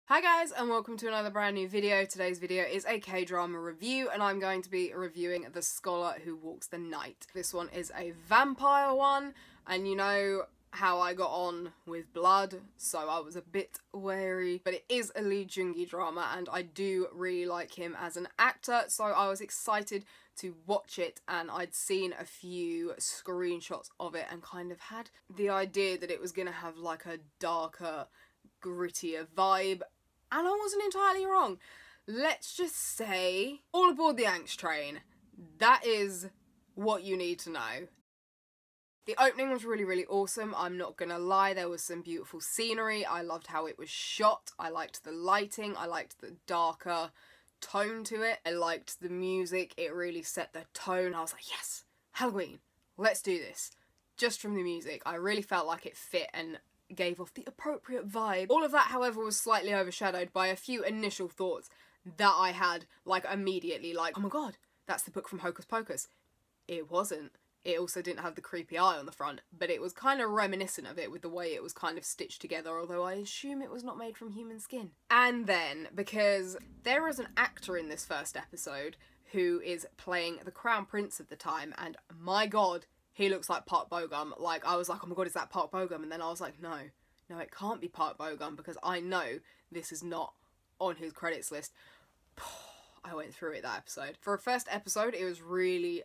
Hi guys and welcome to another brand new video. Today's video is a K-drama review and I'm going to be reviewing The Scholar Who Walks the Night. This one is a vampire one and you know how I got on with blood, so I was a bit wary, but it is a Lee Joon Gi drama and I do really like him as an actor, so I was excited to watch it. And I'd seen a few screenshots of it and kind of had the idea that it was gonna have like a darker, grittier vibe. And I wasn't entirely wrong. Let's just say, all aboard the angst train. That is what you need to know. The opening was really awesome, I'm not gonna lie. There was some beautiful scenery, I loved how it was shot, I liked the lighting, I liked the darker tone to it, I liked the music, it really set the tone. I was like, yes, Halloween, let's do this. Just from the music, I really felt like it fit and gave off the appropriate vibe. All of that, however, was slightly overshadowed by a few initial thoughts that I had, like, immediately, like, oh my god, that's the book from Hocus Pocus. It wasn't. It also didn't have the creepy eye on the front, but it was kind of reminiscent of it with the way it was kind of stitched together, although I assume it was not made from human skin. And then, because there is an actor in this first episode who is playing the Crown Prince of the time, and my god, he looks like Park Bo-gum. Like, I was like, oh my god, is that Park Bo-gum? And then I was like, no, it can't be Park Bo-gum because I know this is not on his credits list. I went through it that episode. For a first episode, it was really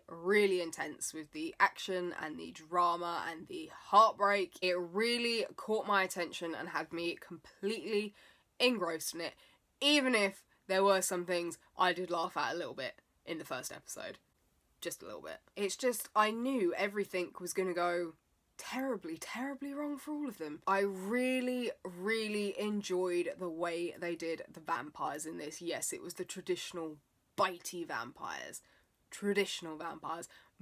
intense with the action and the drama and the heartbreak. It really caught my attention and had me completely engrossed in it, even if there were some things I did laugh at a little bit in the first episode. Just a little bit. It's just, I knew everything was gonna go terribly wrong for all of them. I really enjoyed the way they did the vampires in this. Yes, it was the traditional bitey vampires.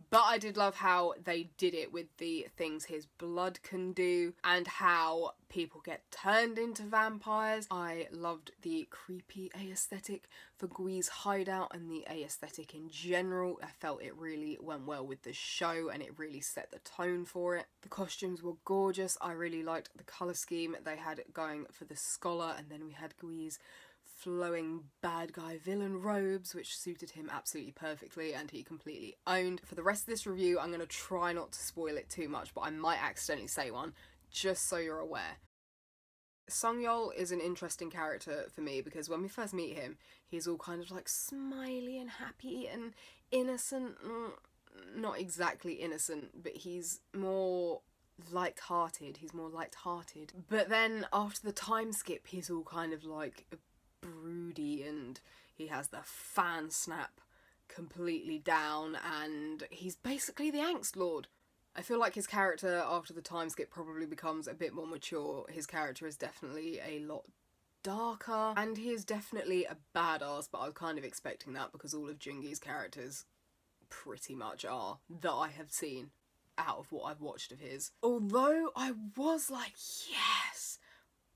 But I did love how they did it with the things his blood can do and how people get turned into vampires. I loved the creepy aesthetic for Gui's hideout and the aesthetic in general. I felt it really went well with the show and it really set the tone for it. The costumes were gorgeous. I really liked the colour scheme they had going for the scholar, and then we had Gui's flowing bad guy villain robes, which suited him absolutely perfectly and he completely owned. For the rest of this review, I'm going to try not to spoil it too much, but I might accidentally say one, just so you're aware. Sung-yeol is an interesting character for me because when we first meet him, he's all kind of like smiley and happy and innocent. Not exactly innocent, but he's more light-hearted. But then after the time skip, he's all kind of like broody and he has the fan snap completely down and he's basically the angst lord. I feel like his character after the time skip probably becomes a bit more mature. His character is definitely a lot darker and he is definitely a badass, but I was kind of expecting that because all of Joon Gi's characters pretty much are, that I have seen out of what I've watched of his. Although I was like, yes,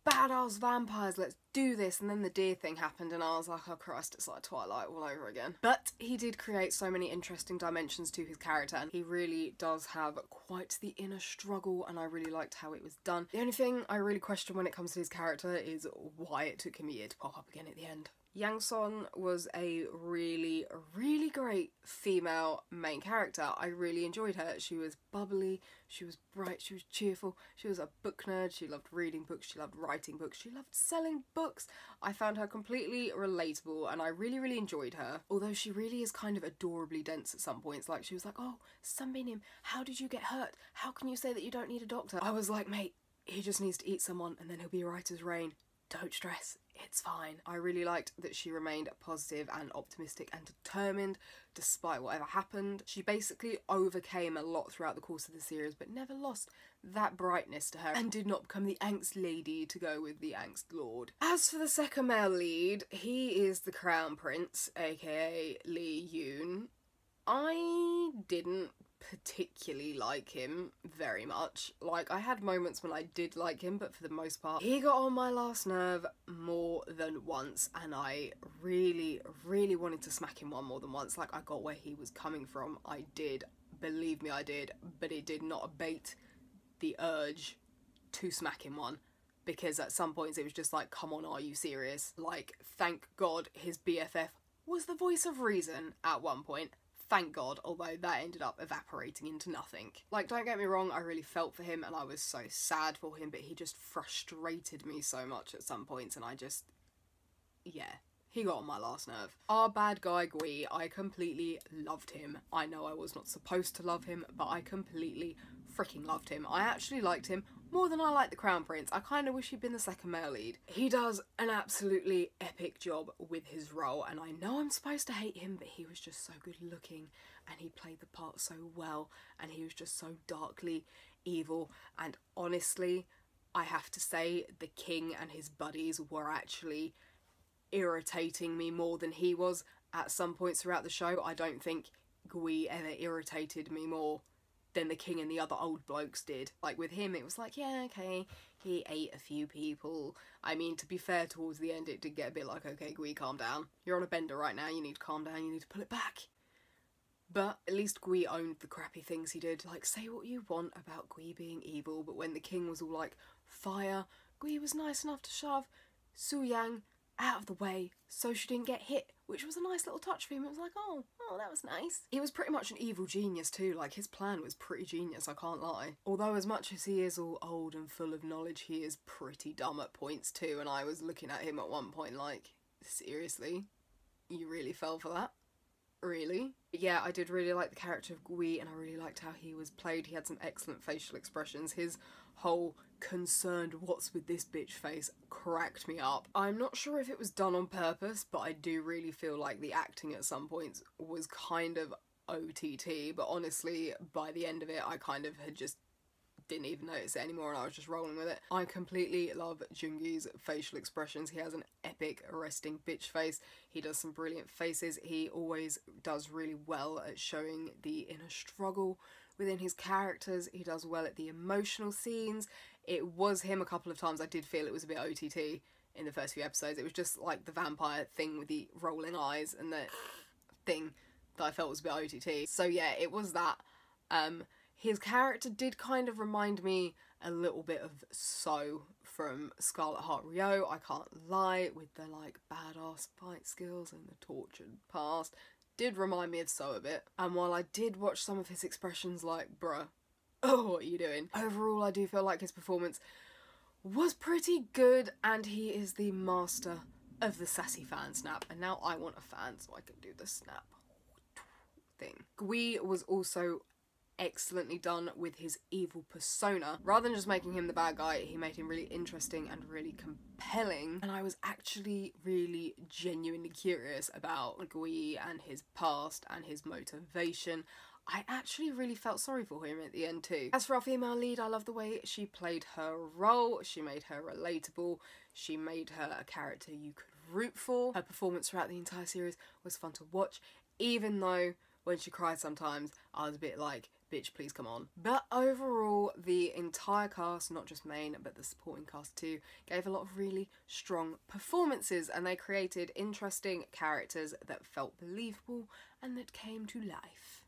badass vampires, let's do this, and then the deer thing happened and I was like, oh Christ, it's like Twilight all over again. But he did create so many interesting dimensions to his character and he really does have quite the inner struggle and I really liked how it was done. The only thing I really question when it comes to his character is why it took him a year to pop up again at the end. Yang Son was a really great female main character. I really enjoyed her. She was bubbly, she was bright, she was cheerful, she was a book nerd, she loved reading books, she loved writing books, she loved selling books. I found her completely relatable and I really enjoyed her. Although she really is kind of adorably dense at some points. Like she was like, oh, Sunbinim, how did you get hurt? How can you say that you don't need a doctor? I was like, mate, he just needs to eat someone and then he'll be right as rain. Don't stress, it's fine. I really liked that she remained positive and optimistic and determined despite whatever happened. She basically overcame a lot throughout the course of the series but never lost that brightness to her and did not become the angst lady to go with the angst lord. As for the second male lead, he is the Crown Prince, aka Lee Yoon. I didn't particularly like him very much. Like, I had moments when I did like him, but for the most part, he got on my last nerve more than once, and I really wanted to smack him one more than once. Like, I got where he was coming from. I did. Believe me, I did. But it did not abate the urge to smack him one. because at some points it was just like, come on, are you serious? Like, thank God his BFF was the voice of reason at one point. Thank God, although that ended up evaporating into nothing. Like, don't get me wrong, I really felt for him and I was so sad for him, but he just frustrated me so much at some points, and I just, yeah. He got on my last nerve. Our bad guy Gui, I completely loved him. I know I was not supposed to love him, but I completely freaking loved him. I actually liked him more than I liked the Crown Prince. I kind of wish he'd been the second male lead. He does an absolutely epic job with his role, and I know I'm supposed to hate him, but he was just so good looking, and he played the part so well, and he was just so darkly evil, and honestly, I have to say, the king and his buddies were actually irritating me more than he was at some points throughout the show. I don't think Gui ever irritated me more than the king and the other old blokes did. Like, with him it was like, yeah, okay, he ate a few people. I mean, to be fair, towards the end it did get a bit like, okay, Gui, calm down. You're on a bender right now, you need to calm down, you need to pull it back. But at least Gui owned the crappy things he did. Like, say what you want about Gui being evil, but when the king was all like, fire, Gui was nice enough to shove Su Yang out of the way so she didn't get hit, which was a nice little touch for him. It was like, oh, that was nice. He was pretty much an evil genius too. Like, his plan was pretty genius, I can't lie. Although as much as he is all old and full of knowledge, he is pretty dumb at points too, and I was looking at him at one point like, seriously? You really fell for that? Really? But yeah, I did really like the character of Gui, and I really liked how he was played. He had some excellent facial expressions. His whole concerned what's with this bitch face cracked me up. I'm not sure if it was done on purpose, but I do really feel like the acting at some points was kind of OTT, but honestly, by the end of it, I kind of had just didn't even notice it anymore, and I was just rolling with it. I completely love Joon Gi's facial expressions. He has an epic resting bitch face. He does some brilliant faces. He always does really well at showing the inner struggle within his characters. He does well at the emotional scenes. It was him a couple of times I did feel it was a bit OTT in the first few episodes. It was just like the vampire thing with the rolling eyes and the thing that I felt was a bit OTT. So yeah, it was that. His character did kind of remind me a little bit of So from Scarlet Heart Rio, I can't lie, with the like badass fight skills and the tortured past. Did remind me of So a bit. And while I did watch some of his expressions like, bruh, oh, what are you doing? Overall, I do feel like his performance was pretty good, and he is the master of the sassy fan snap. And now I want a fan so I can do the snap thing. Gui was also excellently done with his evil persona. Rather than just making him the bad guy, he made him really interesting and really compelling, and I was actually really genuinely curious about Gui and his past and his motivation. I actually really felt sorry for him at the end too. As for our female lead, I love the way she played her role. She made her relatable. She made her a character you could root for. Her performance throughout the entire series was fun to watch, even though when she cried sometimes, I was a bit like, bitch, please come on. But overall, the entire cast, not just main, but the supporting cast too, gave a lot of really strong performances, and they created interesting characters that felt believable and that came to life.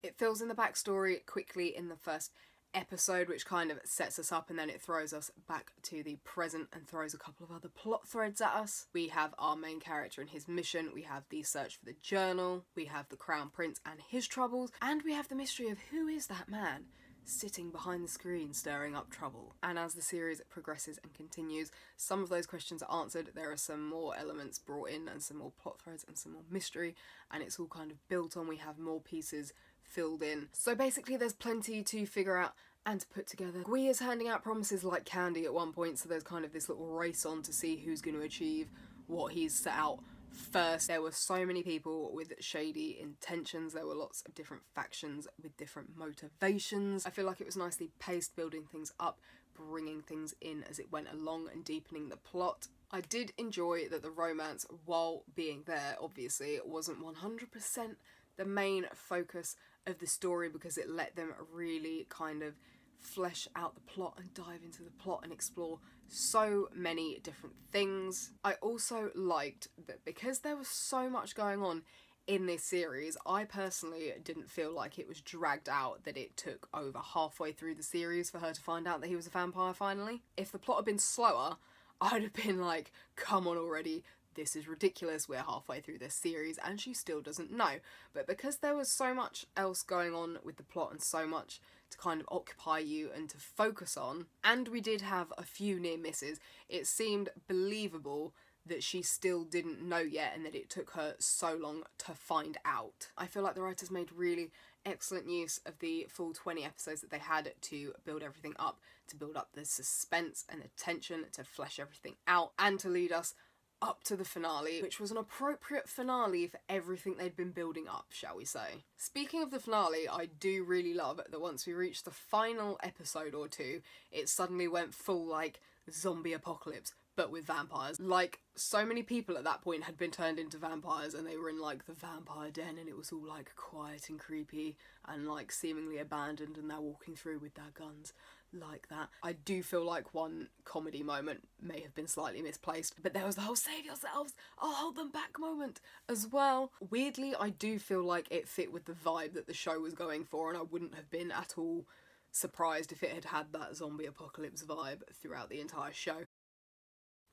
It fills in the backstory quickly in the first episode, which kind of sets us up, and then it throws us back to the present and throws a couple of other plot threads at us. We have our main character and his mission, we have the search for the journal, we have the Crown Prince and his troubles, and we have the mystery of who is that man sitting behind the screen stirring up trouble. And as the series progresses and continues, some of those questions are answered. There are some more elements brought in and some more plot threads and some more mystery, and it's all kind of built on. We have more pieces filled in. So basically there's plenty to figure out and to put together. Gui is handing out promises like candy at one point, so there's kind of this little race on to see who's going to achieve what he's set out first. There were so many people with shady intentions. There were lots of different factions with different motivations. I feel like it was nicely paced, building things up, bringing things in as it went along and deepening the plot. I did enjoy that the romance, while being there, obviously, it wasn't 100% the main focus of the story, because it let them really kind of flesh out the plot and dive into the plot and explore so many different things. I also liked that because there was so much going on, in this series, I personally didn't feel like it was dragged out that it took over halfway through the series for her to find out that he was a vampire finally. If the plot had been slower, I'd have been like, come on already, this is ridiculous, we're halfway through this series and she still doesn't know. But because there was so much else going on with the plot and so much to kind of occupy you and to focus on, and we did have a few near misses, it seemed believable that she still didn't know yet and that it took her so long to find out. I feel like the writers made really excellent use of the full 20 episodes that they had to build everything up, to build up the suspense and the tension, to flesh everything out, and to lead us up to the finale, which was an appropriate finale for everything they'd been building up, shall we say. Speaking of the finale, I do really love that once we reached the final episode or two, it suddenly went full, like, zombie apocalypse, but with vampires. Like, so many people at that point had been turned into vampires and they were in, like, the vampire den and it was all, like, quiet and creepy and, like, seemingly abandoned and they're walking through with their guns like that. I do feel like one comedy moment may have been slightly misplaced, but there was the whole save yourselves, I'll hold them back moment as well. Weirdly, I do feel like it fit with the vibe that the show was going for and I wouldn't have been at all surprised if it had had that zombie apocalypse vibe throughout the entire show.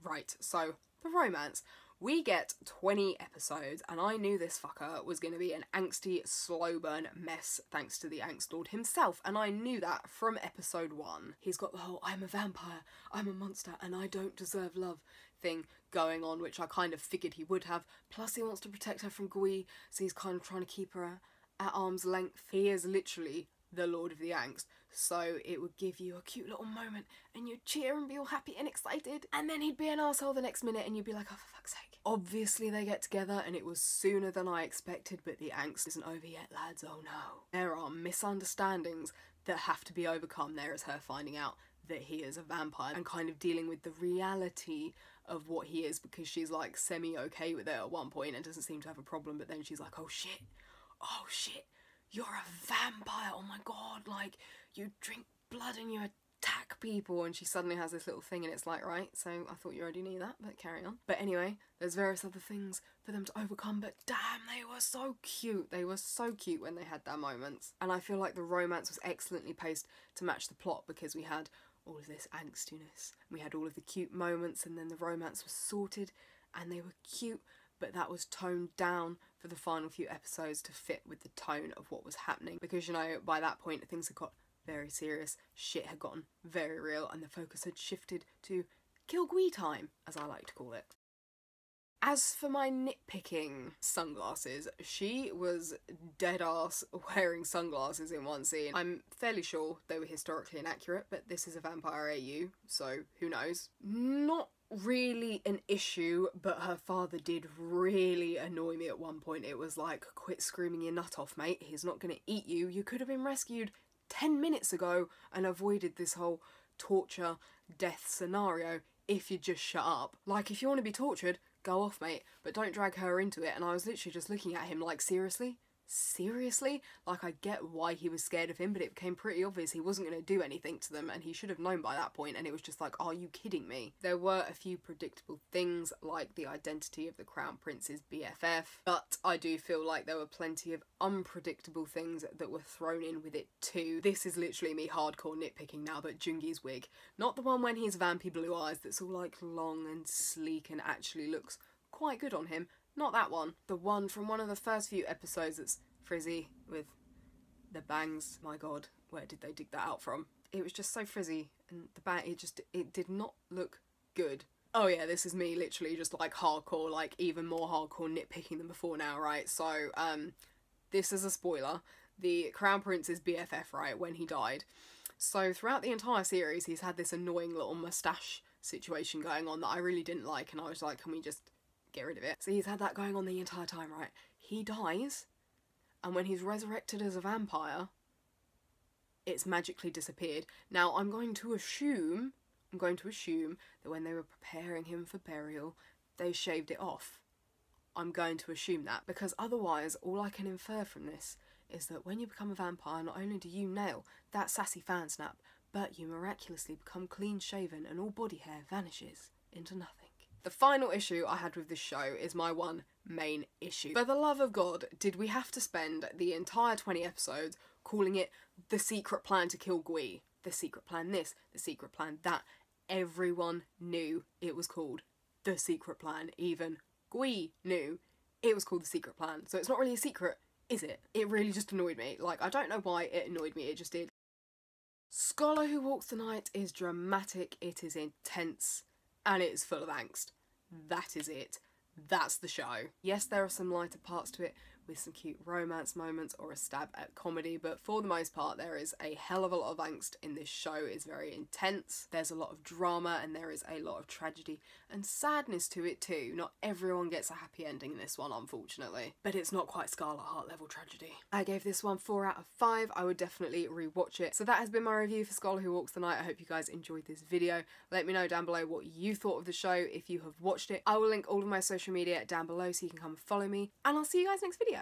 Right, so the romance. We get 20 episodes, and I knew this fucker was going to be an angsty, slow burn mess thanks to the Angst Lord himself, and I knew that from episode 1. He's got the whole I'm a vampire, I'm a monster, and I don't deserve love thing going on, which I kind of figured he would have. Plus he wants to protect her from Gui, so he's kind of trying to keep her at arm's length. He is literally the Lord of the Angst, so it would give you a cute little moment and you'd cheer and be all happy and excited, and then he'd be an arsehole the next minute and you'd be like, oh, for fuck's sake. Obviously they get together and it was sooner than I expected, but the angst isn't over yet, lads, oh no. There are misunderstandings that have to be overcome. There is her finding out that he is a vampire and kind of dealing with the reality of what he is, because she's like semi-okay with it at one point and doesn't seem to have a problem, but then she's like, oh shit, you're a vampire, oh my god, like, you drink blood and you attack people, and she suddenly has this little thing and it's like, right, so I thought you already knew that, but carry on. But anyway, there's various other things for them to overcome, but damn, they were so cute. They were so cute when they had their moments. And I feel like the romance was excellently paced to match the plot, because we had all of this angstiness, we had all of the cute moments, and then the romance was sorted and they were cute, but that was toned down for the final few episodes to fit with the tone of what was happening, because, you know, by that point things had got very serious, shit had gotten very real, and the focus had shifted to kill Gui time, as I like to call it. As for my nitpicking sunglasses, she was dead ass wearing sunglasses in one scene. I'm fairly sure they were historically inaccurate, but this is a Vampire AU, so who knows. Not really an issue, but her father did really annoy me at one point. It was like, quit screaming your nut off, mate, he's not gonna eat you. You could have been rescued 10 minutes ago and avoided this whole torture, death scenario if you just shut up. Like, if you want to be tortured, go off, mate, but don't drag her into it. And I was literally just looking at him like, seriously? Seriously? Like, I get why he was scared of him, but it became pretty obvious he wasn't going to do anything to them, and he should have known by that point, and it was just like, are you kidding me? There were a few predictable things, like the identity of the Crown Prince's BFF, but I do feel like there were plenty of unpredictable things that were thrown in with it too. This is literally me hardcore nitpicking now, but Joon Gi's wig. Not the one when he's vampy blue eyes that's all like long and sleek and actually looks quite good on him. Not that one. The one from one of the first few episodes that's frizzy with the bangs. My god, where did they dig that out from? It was just so frizzy, and the bang, it did not look good. Oh yeah, this is me literally just like hardcore, like even more hardcore nitpicking than before now, right? So, this is a spoiler. The Crown Prince's BFF, right, when he died. So throughout the entire series, he's had this annoying little moustache situation going on that I really didn't like, and I was like, can we just get rid of it? So he's had that going on the entire time, right? He dies, and when he's resurrected as a vampire, it's magically disappeared. Now, I'm going to assume that when they were preparing him for burial, they shaved it off. I'm going to assume that, because otherwise, all I can infer from this is that when you become a vampire, not only do you nail that sassy fan snap, but you miraculously become clean shaven and all body hair vanishes into nothing. The final issue I had with this show is my one main issue. For the love of God, did we have to spend the entire 20 episodes calling it the secret plan to kill Gui? The secret plan this, the secret plan that. Everyone knew it was called the secret plan. Even Gui knew it was called the secret plan. So it's not really a secret, is it? It really just annoyed me. Like, I don't know why it annoyed me, it just did. Scholar Who Walks the Night is dramatic, it is intense, and it is full of angst. That is it. That's the show. Yes, there are some lighter parts to it, with some cute romance moments or a stab at comedy, but for the most part there is a hell of a lot of angst in this show. It's very intense, there's a lot of drama, and there is a lot of tragedy and sadness to it too. Not everyone gets a happy ending in this one, unfortunately, but it's not quite Scarlet Heart level tragedy. I gave this one 4 out of 5. I would definitely rewatch it. So that has been my review for Scholar Who Walks the Night. I hope you guys enjoyed this video. Let me know down below what you thought of the show if you have watched it. I will link all of my social media down below so you can come and follow me, and I'll see you guys next video.